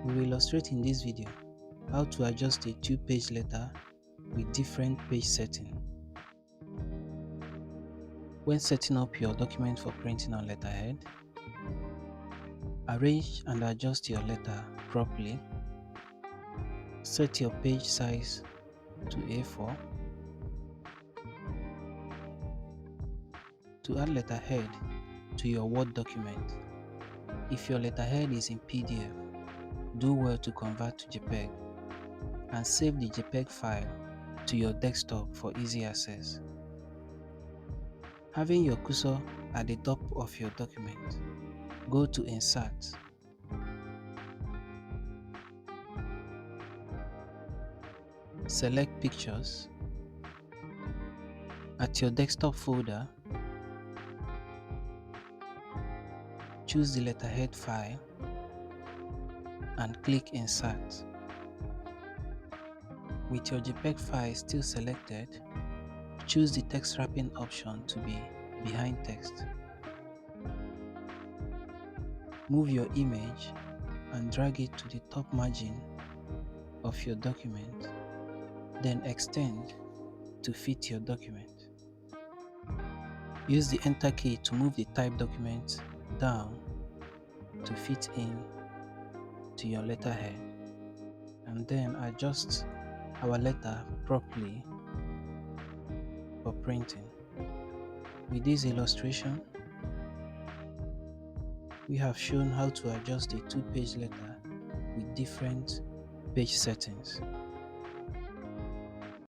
We will illustrate in this video how to adjust a two-page letter with different page setting. When setting up your document for printing on Letterhead, arrange and adjust your letter properly. Set your page size to A4. To add letterhead to your Word document, if your letterhead is in PDF, do well to convert to JPEG and save the JPEG file to your desktop for easy access. Having your cursor at the top of your document, go to Insert. Select Pictures. At your desktop folder, choose the letterhead file and click Insert. With your JPEG file still selected, choose the text wrapping option to be behind text. Move your image and drag it to the top margin of your document, then extend to fit your document. Use the Enter key to move the typed document down to fit in to your letterhead, and then adjust our letter properly for printing. With this illustration, we have shown how to adjust a two-page letter with different page settings.